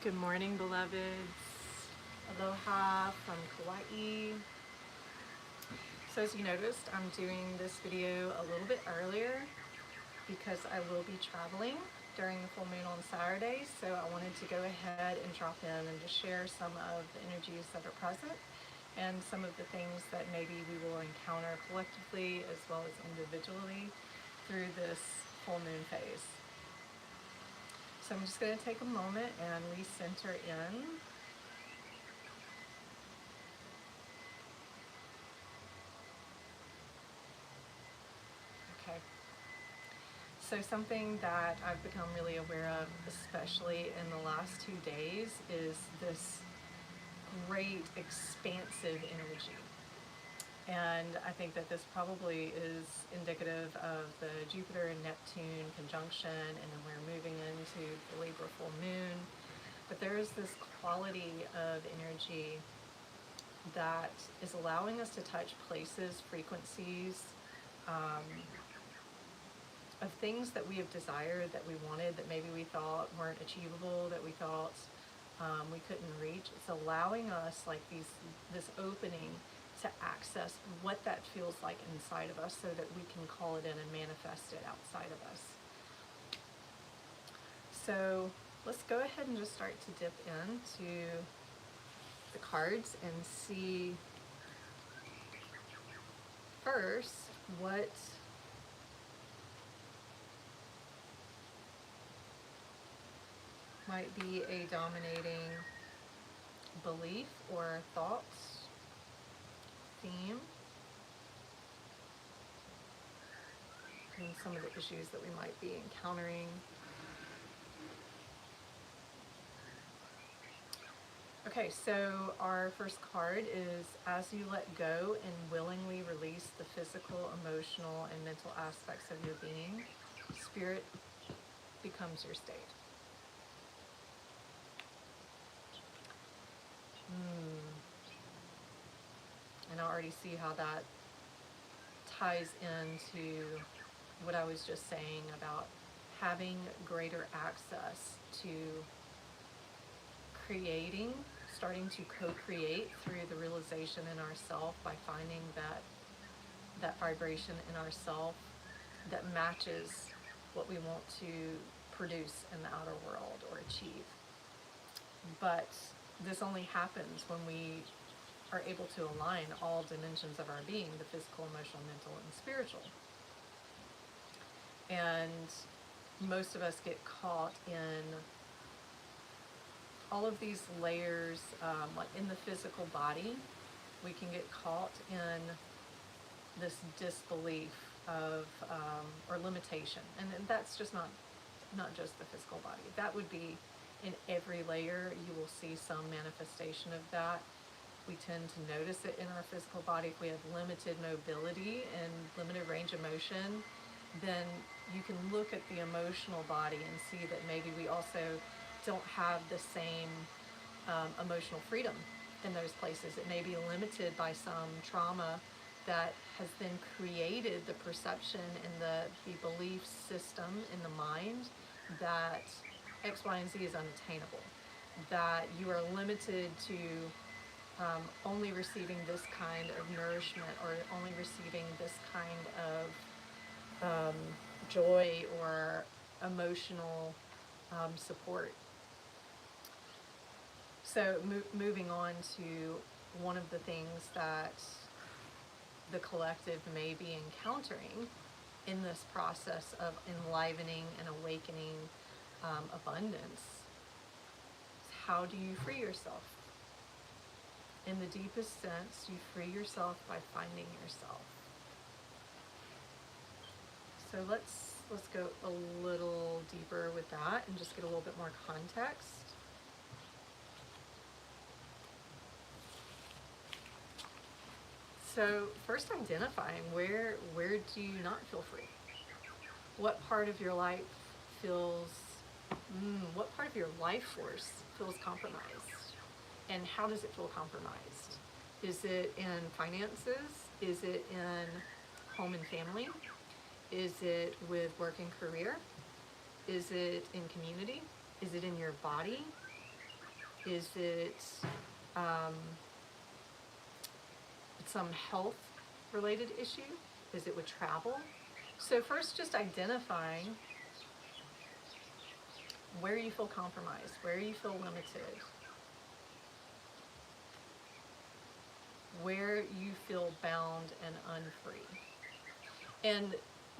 Good morning, beloveds. Aloha from Kauai. So as you noticed, I'm doing this video a little bit earlier because I will be traveling during the full moon on Saturday. So I wanted to go ahead and drop in and just share some of the energies that are present and some of the things that maybe we will encounter collectively as well as individually through this full moon phase. So I'm just going to take a moment and recenter in. Okay. So something that I've become really aware of, especially in the last 2 days, is this great expansive energy. And I think that this probably is indicative of the Jupiter and Neptune conjunction, and then we're moving into the Libra full moon. But there is this quality of energy that is allowing us to touch places, frequencies, of things that we have desired, that we wanted, that maybe we thought weren't achievable, that we thought we couldn't reach. It's allowing us like this opening to access what that feels like inside of us so that we can call it in and manifest it outside of us. So let's go ahead and just start to dip into the cards and see first what might be a dominating belief or thoughts, theme, and some of the issues that we might be encountering. Okay, so our first card is as you let go and willingly release the physical, emotional, and mental aspects of your being, spirit becomes your state. And I already see how that ties into what I was just saying about having greater access to creating, starting to co-create through the realization in ourself by finding that vibration in ourself that matches what we want to produce in the outer world or achieve. But this only happens when we are able to align all dimensions of our being, the physical, emotional, mental, and spiritual. And most of us get caught in all of these layers, like in the physical body, we can get caught in this disbelief of, or limitation. And that's just not just the physical body. That would be in every layer. You will see some manifestation of that. We tend to notice it in our physical body. If we have limited mobility and limited range of motion, then you can look at the emotional body and see that maybe we also don't have the same emotional freedom in those places. It may be limited by some trauma that has then created the perception and the belief system in the mind that X, Y, and Z is unattainable, that you are limited to only receiving this kind of nourishment or only receiving this kind of joy or emotional support. So moving on to one of the things that the collective may be encountering in this process of enlivening and awakening abundance. How do you free yourself? In the deepest sense, you free yourself by finding yourself. So let's go a little deeper with that and just get a little bit more context. So first identifying where do you not feel free? What part of your life feels, what part of your life force feels compromised? And how does it feel compromised? Is it in finances? Is it in home and family? Is it with work and career? Is it in community? Is it in your body? Is it um, some health related issue? Is it with travel? So first, just identifying where you feel compromised, where you feel limited, where you feel bound and unfree. And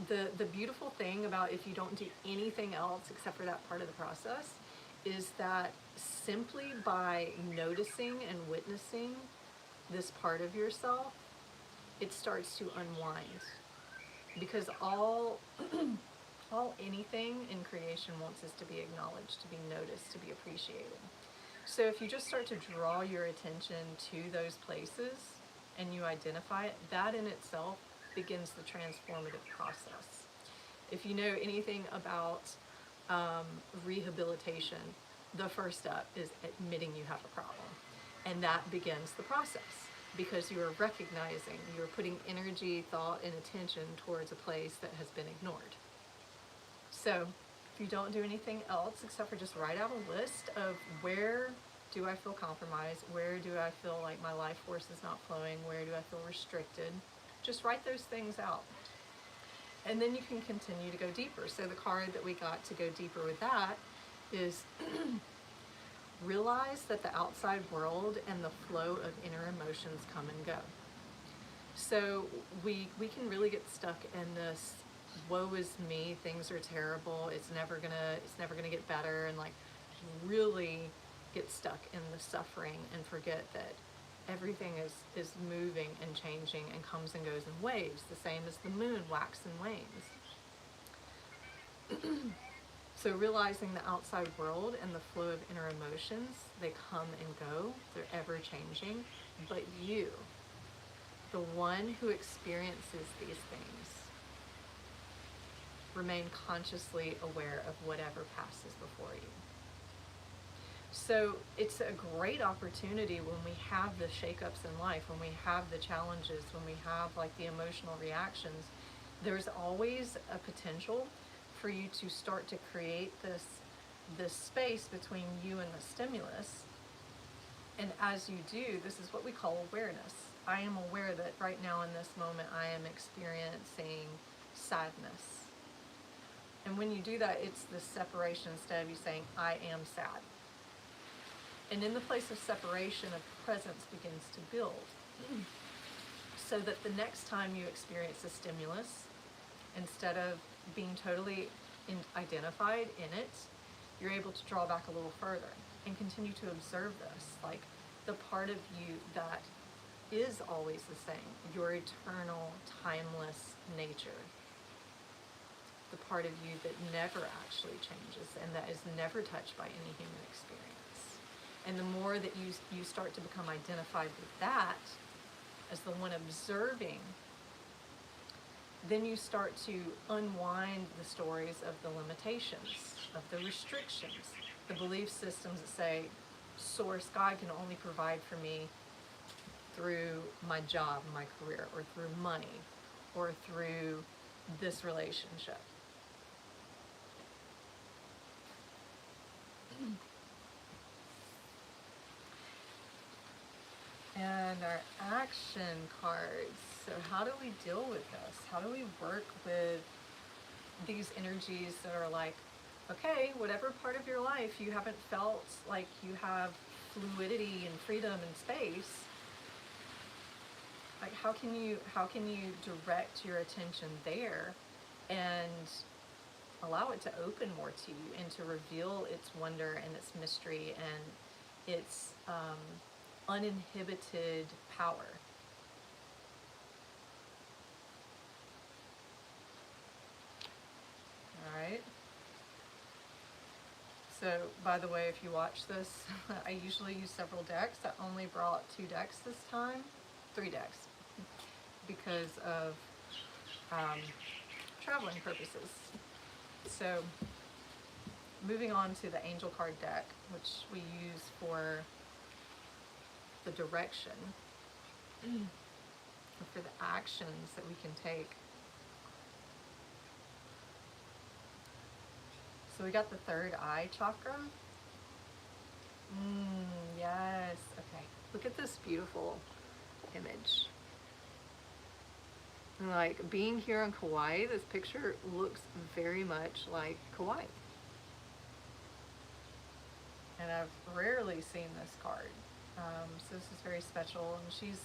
the beautiful thing about if you don't do anything else except for that part of the process is that simply by noticing and witnessing this part of yourself, it starts to unwind. Because all anything in creation wants is to be acknowledged, to be noticed, to be appreciated. So if you just start to draw your attention to those places and you identify it, that in itself begins the transformative process. If you know anything about rehabilitation, the first step is admitting you have a problem. And that begins the process because you are recognizing, you are putting energy, thought, and attention towards a place that has been ignored. So if you don't do anything else except for just write out a list of where do I feel compromised, where do I feel like my life force is not flowing, where do I feel restricted, just write those things out. And then you can continue to go deeper. So the card that we got to go deeper with that is realize that the outside world and the flow of inner emotions come and go. So we can really get stuck in this woe is me, things are terrible, it's never gonna get better, and like really get stuck in the suffering and forget that everything is moving and changing and comes and goes in waves, the same as the moon, wax and wanes. So realizing the outside world and the flow of inner emotions, they come and go, they're ever changing, but you, the one who experiences these things, remain consciously aware of whatever passes before you. So it's a great opportunity when we have the shakeups in life, when we have the challenges, when we have like the emotional reactions, there's always a potential for you to start to create this space between you and the stimulus. And as you do, this is what we call awareness. I am aware that right now in this moment I am experiencing sadness. And when you do that, it's the separation instead of you saying, I am sad. And in the place of separation, a presence begins to build. So that the next time you experience a stimulus, instead of being totally identified in it, you're able to draw back a little further and continue to observe this, like the part of you that is always the same, your eternal, timeless nature. The part of you that never actually changes and that is never touched by any human experience. And the more that you start to become identified with that as the one observing, then you start to unwind the stories of the limitations, of the restrictions, the belief systems that say, Source, God can only provide for me through my job, my career, or through money, or through this relationship. And our action cards. So how do we deal with this? How do we work with these energies that are like, okay, whatever part of your life you haven't felt like you have fluidity and freedom and space, like how can you direct your attention there and allow it to open more to you and to reveal its wonder and its mystery and its uninhibited power. All right. So, by the way, if you watch this, I usually use several decks. I only brought 2 decks this time, 3 decks, because of traveling purposes. So, moving on to the angel card deck, which we use for the direction, for the actions that we can take. So we got the third eye chakra. Yes. Okay. Look at this beautiful image. And like being here on Kauai, this picture looks very much like Kauai. And I've rarely seen this card. So this is very special. And she's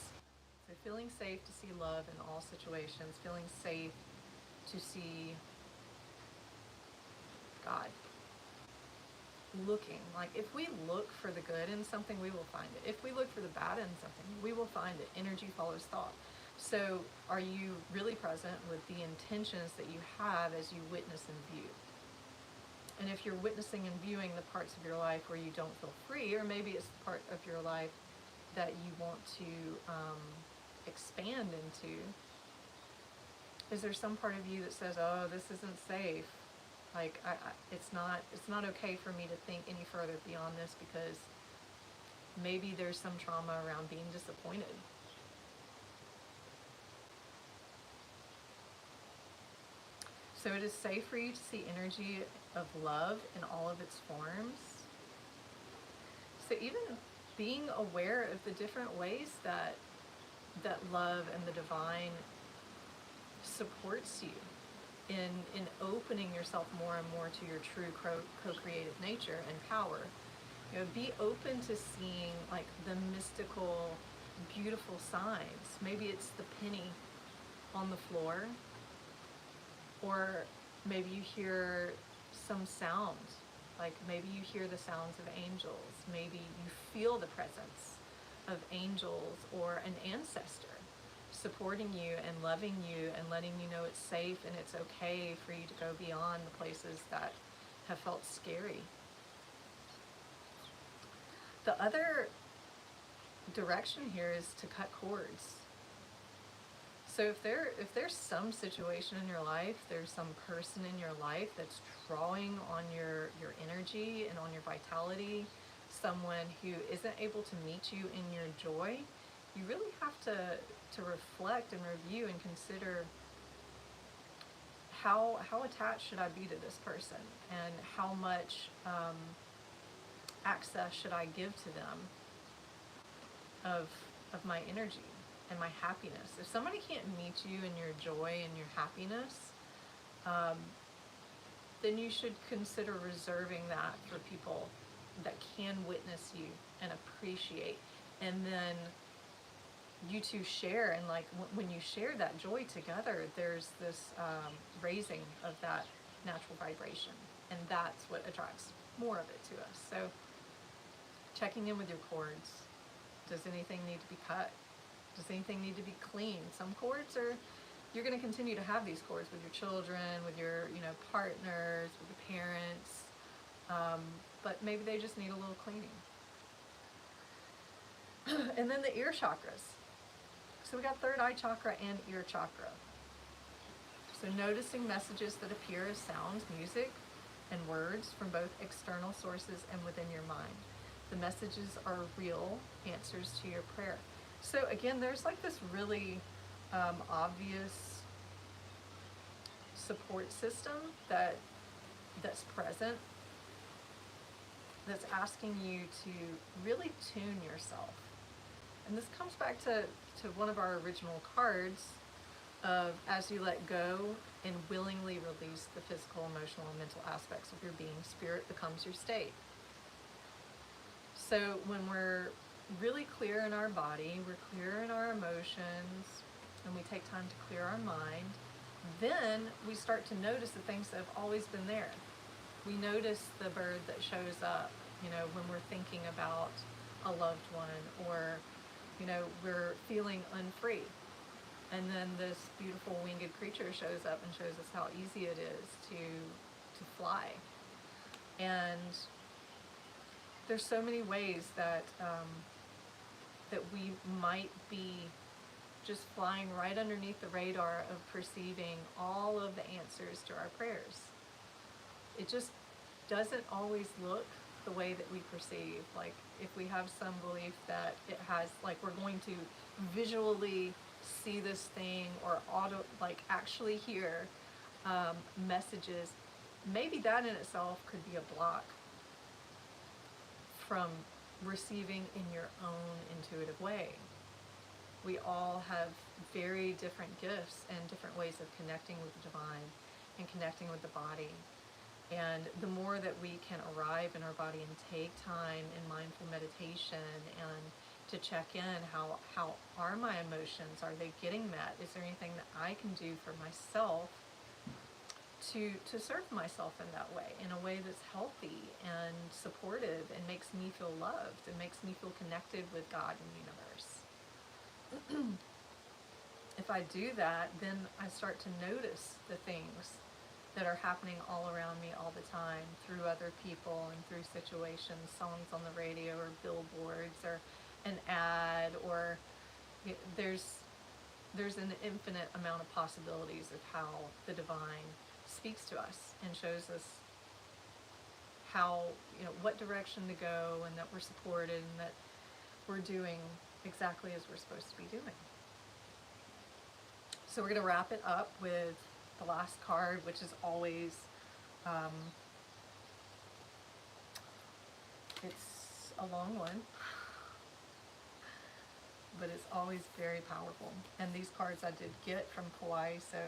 so feeling safe to see love in all situations, feeling safe to see God. Looking, like if we look for the good in something, we will find it. If we look for the bad in something, we will find it. Energy follows thought. So are you really present with the intentions that you have as you witness and view? And if you're witnessing and viewing the parts of your life where you don't feel free, or maybe it's the part of your life that you want to expand into, is there some part of you that says, oh, this isn't safe? Like, it's not okay for me to think any further beyond this because maybe there's some trauma around being disappointed. So it is safe for you to see energy of love in all of its forms. So even being aware of the different ways that love and the divine supports you in opening yourself more and more to your true co-creative nature and power. You know, be open to seeing like the mystical, beautiful signs. Maybe it's the penny on the floor, or maybe you hear some sound, like maybe you hear the sounds of angels. Maybe you feel the presence of angels or an ancestor supporting you and loving you and letting you know it's safe and it's okay for you to go beyond the places that have felt scary. The other direction here is to cut cords. So if there's some situation in your life, there's some person in your life that's drawing on your energy and on your vitality, someone who isn't able to meet you in your joy, you really have to reflect and review and consider how attached should I be to this person, and how much access should I give to them of my energy and my happiness. If somebody can't meet you in your joy and your happiness, then you should consider reserving that for people that can witness you and appreciate. And then you two share, and like when you share that joy together, there's this raising of that natural vibration, and that's what attracts more of it to us. So checking in with your cords. Does anything need to be cut? Does anything need to be cleaned? Some cords are, you're going to continue to have these cords with your children, with your partners, with your parents, but maybe they just need a little cleaning. And then the ear chakras. So we got third eye chakra and ear chakra. So noticing messages that appear as sounds, music, and words from both external sources and within your mind. The messages are real answers to your prayer. So again, there's like this really obvious support system that's present, that's asking you to really tune yourself. And this comes back to one of our original cards of, as you let go and willingly release the physical, emotional, and mental aspects of your being, spirit becomes your state. So when we're really clear in our body, we're clear in our emotions, and we take time to clear our mind, then we start to notice the things that have always been there. We notice the bird that shows up, when we're thinking about a loved one, or, we're feeling unfree. And then this beautiful winged creature shows up and shows us how easy it is to fly. And there's so many ways that that we might be just flying right underneath the radar of perceiving all of the answers to our prayers. It just doesn't always look the way that we perceive. Like if we have some belief that it has, like we're going to visually see this thing or actually hear messages, maybe that in itself could be a block from receiving in your own intuitive way. We all have very different gifts and different ways of connecting with the divine and connecting with the body. And the more that we can arrive in our body and take time in mindful meditation and to check in, how are my emotions? Are they getting met? Is there anything that I can do for myself to serve myself in that way, in a way that's healthy and supportive and makes me feel loved and makes me feel connected with God and the universe? If I do that, then I start to notice the things that are happening all around me all the time, through other people and through situations, songs on the radio or billboards or an ad, or there's an infinite amount of possibilities of how the divine speaks to us and shows us how, what direction to go, and that we're supported and that we're doing exactly as we're supposed to be doing. So we're going to wrap it up with the last card, which is always, it's a long one, but it's always very powerful. And these cards I did get from Kauai, so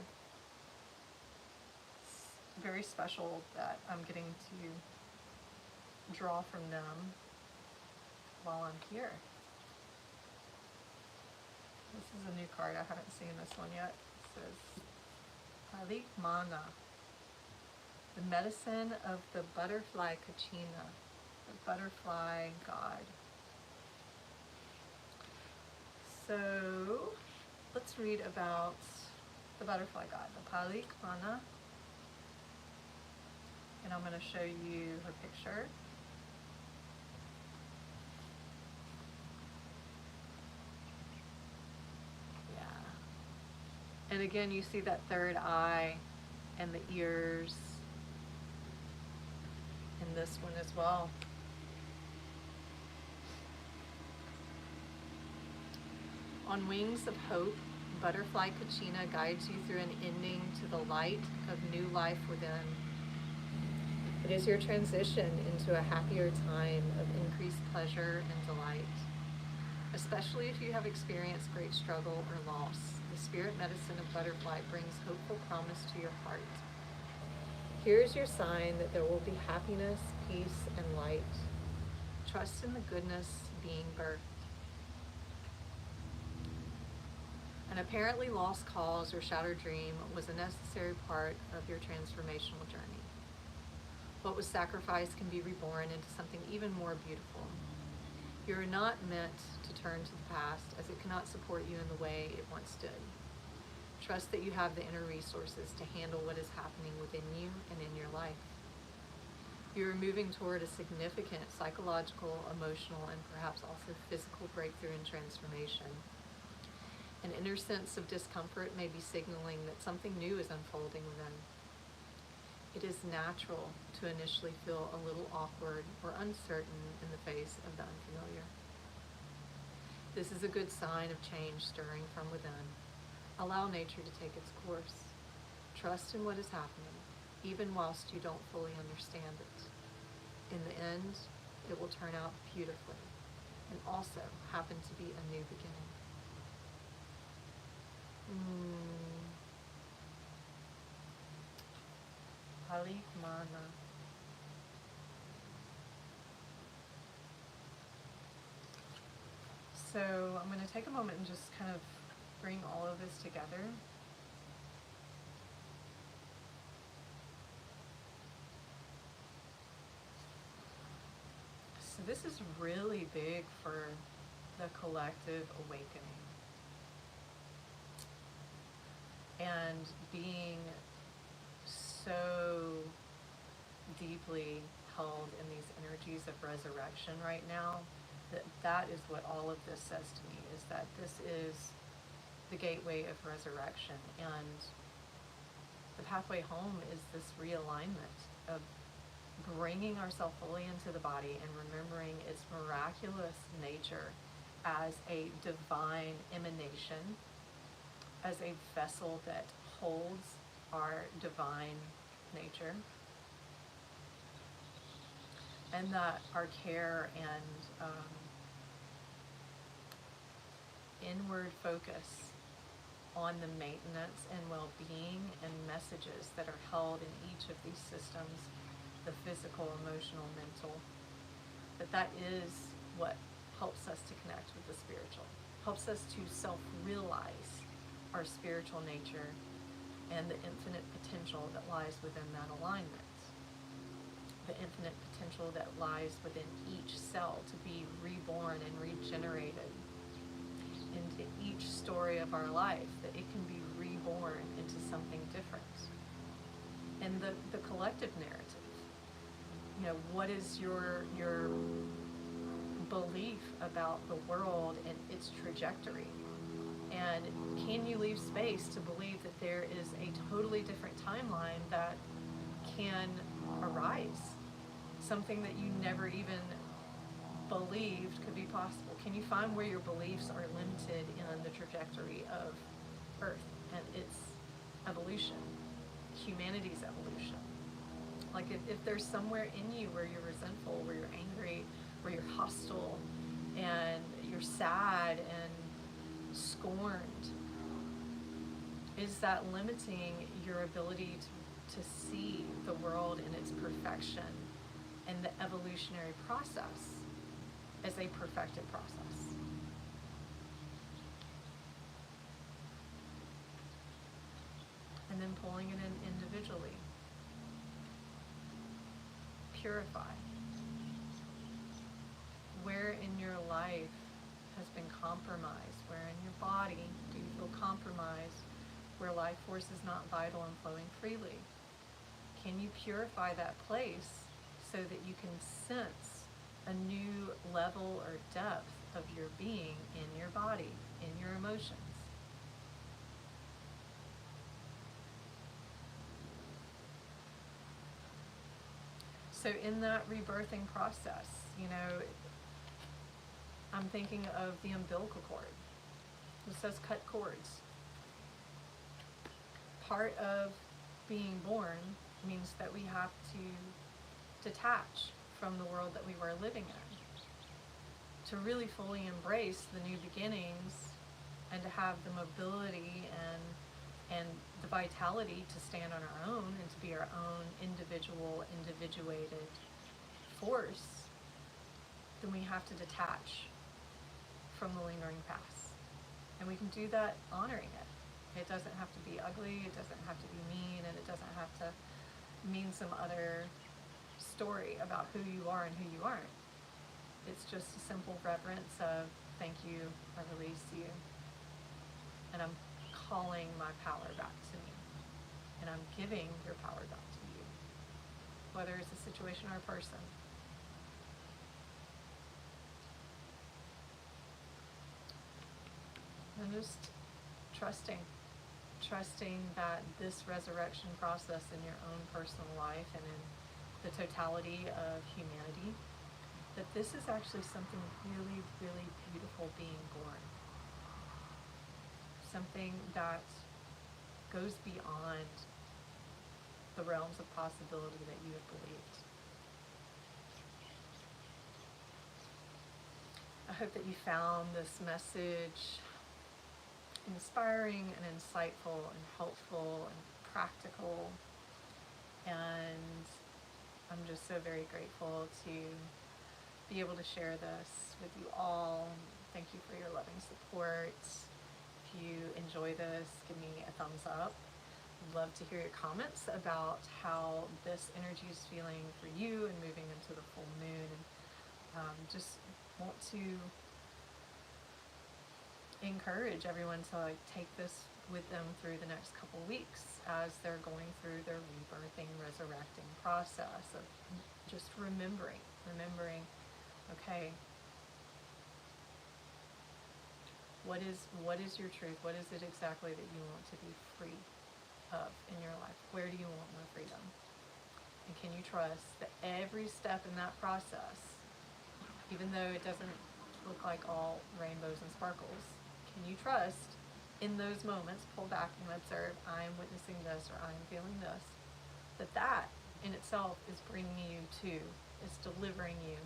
it's very special that I'm getting to draw from them while I'm here. This is a new card. I haven't seen this one yet. It says, Palik Mana, the medicine of the butterfly kachina, the butterfly god. So let's read about the butterfly god, the Palik Mana. And I'm going to show you her picture. And again, you see that third eye and the ears in this one as well. On wings of hope, butterfly kachina guides you through an ending to the light of new life within. It is your transition into a happier time of increased pleasure and delight. Especially if you have experienced great struggle or loss, the spirit medicine of butterfly brings hopeful promise to your heart. Here is your sign that there will be happiness, peace, and light. Trust in the goodness being birthed. An apparently lost cause or shattered dream was a necessary part of your transformational journey. What was sacrificed can be reborn into something even more beautiful. You are not meant to turn to the past, as it cannot support you in the way it once did. Trust that you have the inner resources to handle what is happening within you and in your life. You are moving toward a significant psychological, emotional, and perhaps also physical breakthrough and transformation. An inner sense of discomfort may be signaling that something new is unfolding within. It is natural to initially feel a little awkward or uncertain in the face of the unfamiliar. This is a good sign of change stirring from within. Allow nature to take its course. Trust in what is happening, even whilst you don't fully understand it. In the end, it will turn out beautifully and also happen to be a new beginning. Palik Mana. So I'm going to take a moment and just kind of bring all of this together. So this is really big for the collective awakening. And being so deeply held in these energies of resurrection right now, that is what all of this says to me, is that this is the gateway of resurrection, and the pathway home is this realignment of bringing ourselves fully into the body and remembering its miraculous nature as a divine emanation, as a vessel that holds our divine nature, and that our care and inward focus on the maintenance and well-being and messages that are held in each of these systems, the physical, emotional, mental, that is what helps us to connect with the spiritual, helps us to self-realize our spiritual nature and the infinite potential that lies within that alignment, the infinite potential that lies within each cell to be reborn and regenerated into each story of our life, that it can be reborn into something different. And the collective narrative, what is your belief about the world and its trajectory? And can you leave space to believe that there is a totally different timeline that can arise? Something that you never even believed could be possible. Can you find where your beliefs are limited in the trajectory of Earth and its evolution, humanity's evolution? Like if there's somewhere in you where you're resentful, where you're angry, where you're hostile, and you're sad and scorned, is that limiting your ability to see the world in its perfection and the evolutionary process as a perfected process? And then pulling it in individually. Purify. Where in your life has been compromised? Where in your body do you feel compromised? Where life force is not vital and flowing freely? Can you purify that place so that you can sense a new level or depth of your being in your body, in your emotions? So in that rebirthing process, I'm thinking of the umbilical cord. It says cut cords. Part of being born means that we have to detach from the world that we were living in, to really fully embrace the new beginnings and to have the mobility and the vitality to stand on our own and to be our own individuated force. Then we have to detach from the lingering past. And we can do that honoring it. It doesn't have to be ugly, it doesn't have to be mean, and it doesn't have to mean some other story about who you are and who you aren't. It's just a simple reverence of, thank you, I release you, and I'm calling my power back to me, and I'm giving your power back to you, whether it's a situation or a person. And just trusting that this resurrection process in your own personal life and in the totality of humanity, that this is actually something really, really beautiful being born. Something that goes beyond the realms of possibility that you have believed. I hope that you found this message inspiring and insightful and helpful and practical, and I'm just so very grateful to be able to share this with you all. Thank you for your loving support. If you enjoy this, give me a thumbs up. I'd love to hear your comments about how this energy is feeling for you and moving into the full moon, and just want to encourage everyone to take this with them through the next couple weeks as they're going through their rebirthing, resurrecting process of just remembering, okay, what is your truth? What is it exactly that you want to be free of in your life? Where do you want more freedom? And can you trust that every step in that process, even though it doesn't look like all rainbows and sparkles, can you trust in those moments, pull back and observe, I am witnessing this or I am feeling this, that in itself is bringing you to is delivering you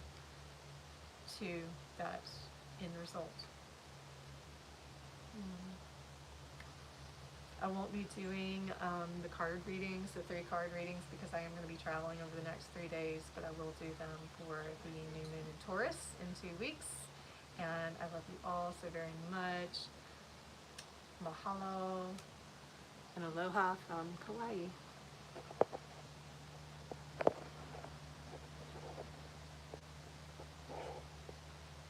to that end result. I won't be doing the card readings, the 3 card readings, because I am going to be traveling over the next 3 days, but I will do them for the new moon in Taurus in 2 weeks. And I love you all so very much. Mahalo. And aloha from Kauai.